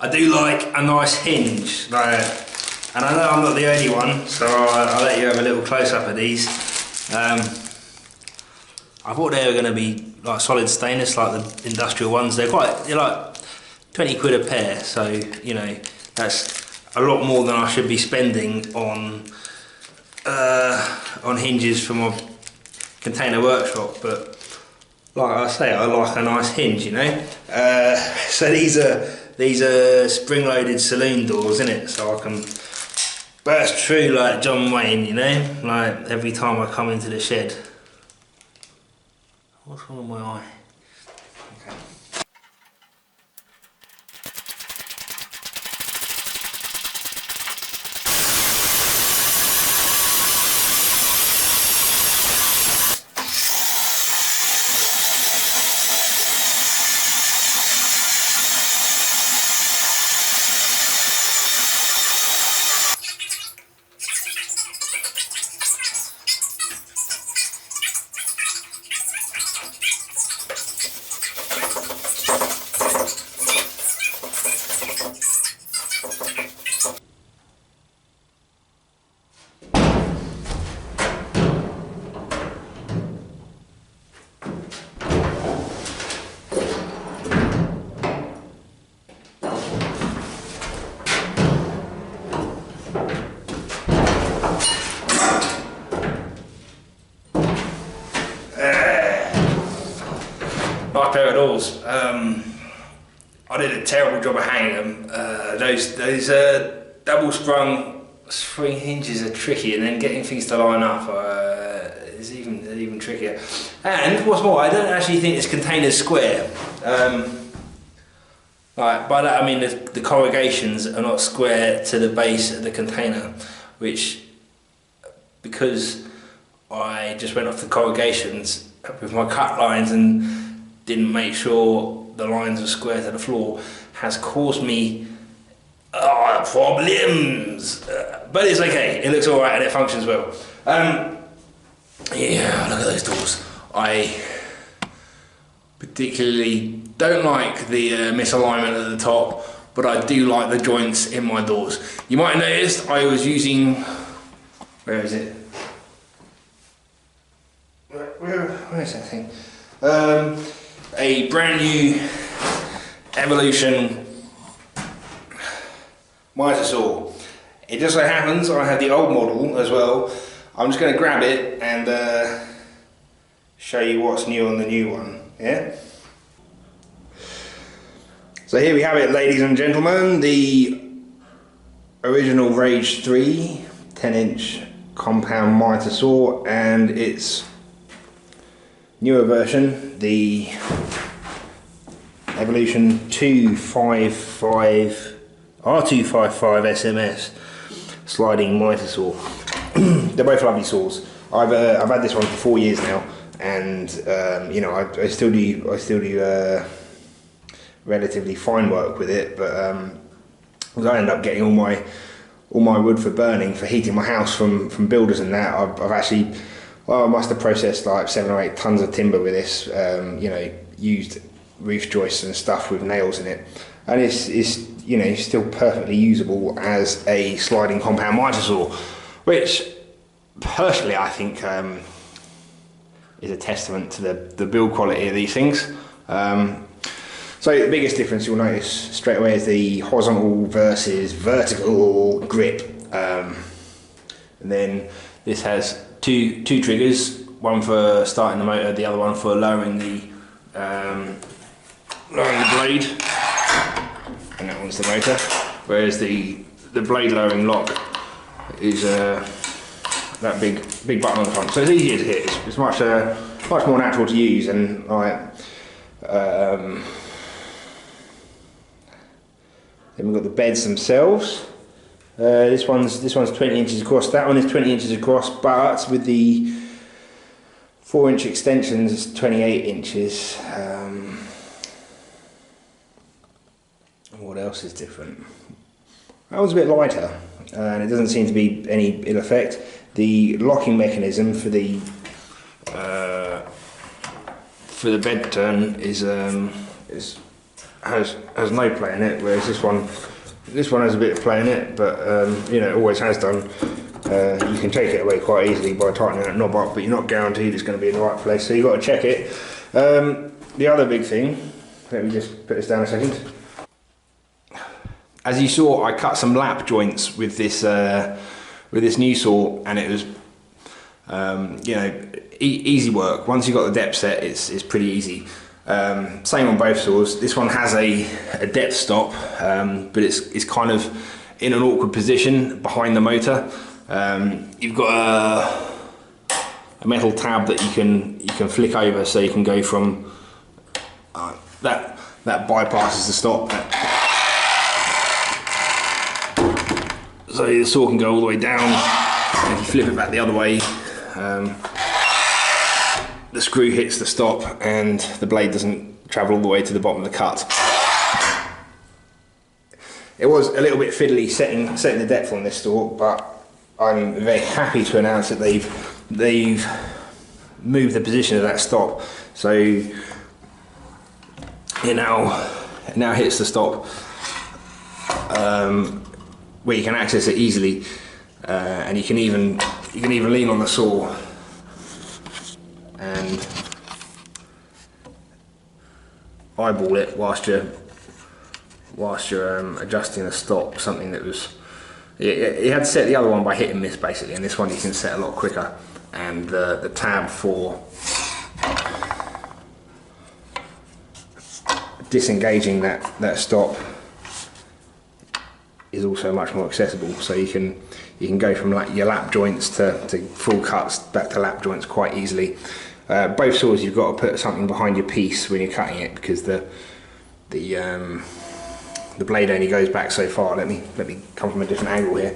I do like a nice hinge, like, and I know I'm not the only one, so I'll let you have a little close-up of these. I thought they were going to be like solid stainless, like the industrial ones. They're like 20 quid a pair, so you know that's a lot more than I should be spending on hinges for my container workshop. But like I say, I like a nice hinge, you know. So these are spring-loaded saloon doors, isn't it? So I can burst through like John Wayne, you know, like every time I come into the shed. What's wrong with my eye? Okay. Nice pair of doors. I did a terrible job of hanging them. Those double sprung spring hinges are tricky, and then getting things to line up is even trickier. And what's more, I don't actually think this container's square. Like, by that I mean the corrugations are not square to the base of the container, which, because I just went off the corrugations with my cut lines and didn't make sure the lines were square to the floor, has caused me problems. But it's okay, it looks alright and it functions well. Yeah, look at those doors. I particularly don't like the misalignment at the top, but I do like the joints in my doors. You might have noticed I was using, where is it? Where is that thing? A brand new Evolution mitre saw. It just so happens I have the old model as well. I'm just going to grab it and show you what's new on the new one. Yeah. So here we have it, ladies and gentlemen, the original Rage 3 10-inch compound mitre saw, and its newer version, the Evolution R255 SMS sliding mitre saw. They're both lovely saws. I've had this one for 4 years now, and you know, I still do relatively fine work with it, but I end up getting all my wood for burning, for heating my house from builders and that. I've actually, well, I must have processed like 7 or 8 tons of timber with this. You know, used roof joists and stuff with nails in it, and it's you know, still perfectly usable as a sliding compound mitre saw, which personally I think is a testament to the build quality of these things. So the biggest difference you'll notice straight away is the horizontal versus vertical grip, and then this has two triggers, one for starting the motor, the other one for lowering the blade, and that one's the motor, whereas the blade lowering lock is that big button on the front, so it's easier to hit. It's much more natural to use, and like then we've got the beds themselves. This one's 20 inches across. That one is 20 inches across, but with the 4-inch extensions, it's 28 inches. What else is different? That one's a bit lighter, and it doesn't seem to be any ill effect. The locking mechanism for the bed turn is has no play in it, whereas this one has a bit of play in it, but you know, it always has done. You can take it away quite easily by tightening that knob up, but you're not guaranteed it's going to be in the right place, so you've got to check it. The other big thing, let me just put this down a second. As you saw, I cut some lap joints with this new saw, and it was you know, easy work. Once you've got the depth set, it's pretty easy. Same on both saws. This one has a depth stop, but it's kind of in an awkward position behind the motor. You've got a metal tab that you can flick over, so you can go from that bypasses the stop. So the saw can go all the way down, and if you flip it back the other way, the screw hits the stop and the blade doesn't travel all the way to the bottom of the cut. It was a little bit fiddly setting the depth on this saw, but I'm very happy to announce that they've moved the position of that stop, so it now hits the stop where you can access it easily, and you can even lean on the saw and eyeball it whilst you're adjusting the stop. Something that was, you had to set the other one by hit and miss basically, and this one you can set a lot quicker. And the tab for disengaging that stop is also much more accessible, so you can go from like your lap joints to full cuts back to lap joints quite easily. Both saws, you've got to put something behind your piece when you're cutting it, because the blade only goes back so far. Let me come from a different angle here.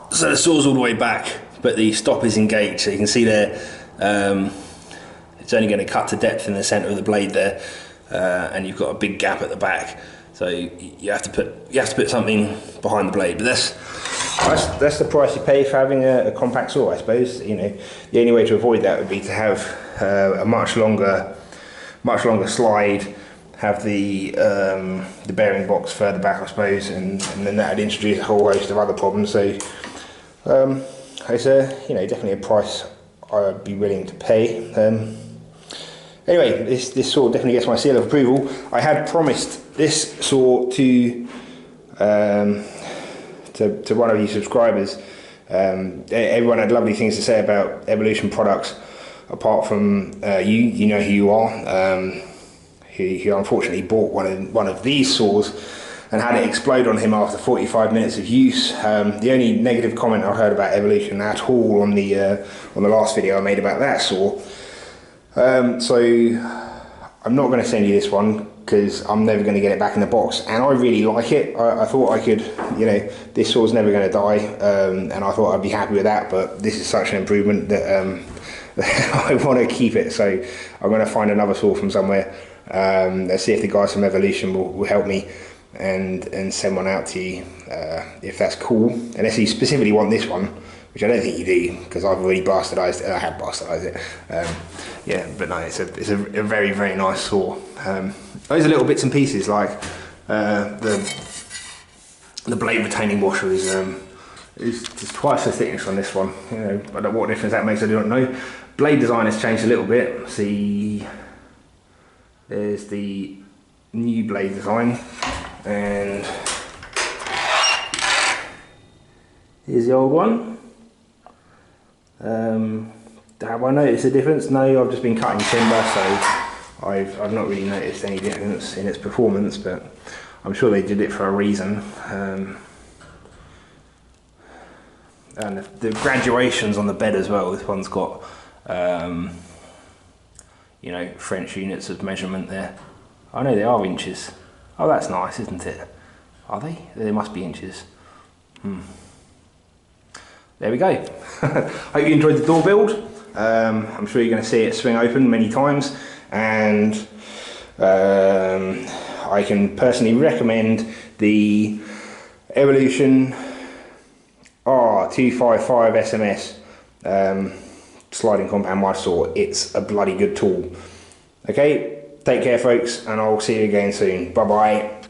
So the saw's all the way back, but the stop is engaged, so you can see there it's only going to cut to depth in the centre of the blade there, and you've got a big gap at the back, so you have to put something behind the blade. But that's the price you pay for having a compact saw, I suppose. You know, the only way to avoid that would be to have a much longer slide, have the bearing box further back, I suppose, and then that would introduce a whole host of other problems. So it's definitely a price I'd be willing to pay. Anyway, this saw definitely gets my seal of approval. I had promised this saw to one of you subscribers. Everyone had lovely things to say about Evolution products, apart from you. You know who you are. Who unfortunately bought one of these saws and had it explode on him after 45 minutes of use. The only negative comment I've heard about Evolution at all on the last video I made about that saw. So I'm not going to send you this one, because I'm never going to get it back in the box, and I really like it. I thought I could, this saw's never going to die, and I thought I'd be happy with that, but this is such an improvement that I want to keep it. So I'm going to find another saw from somewhere. Let's see if the guys from Evolution will help me and send one out to you, if that's cool, unless you specifically want this one, which I don't think you do, because I've already bastardised it. I have bastardised it. Yeah, but no, it's a very, very nice saw. Those are little bits and pieces, like the blade retaining washer is just twice the thickness on this one. I don't know what difference that makes, I do not know. Blade design has changed a little bit. See, there's the new blade design, and here's the old one. Have I noticed a difference? No, I've just been cutting timber, so I've not really noticed any difference in its performance, but I'm sure they did it for a reason. And the graduations on the bed as well. This one's got French units of measurement there. I know they are inches. Oh, that's nice, isn't it? Are they? They must be inches. There we go. Hope you enjoyed the door build. I'm sure you're going to see it swing open many times, and I can personally recommend the Evolution 255 SMS sliding compound mitre saw. It's a bloody good tool. Okay, take care folks, and I'll see you again soon. Bye bye.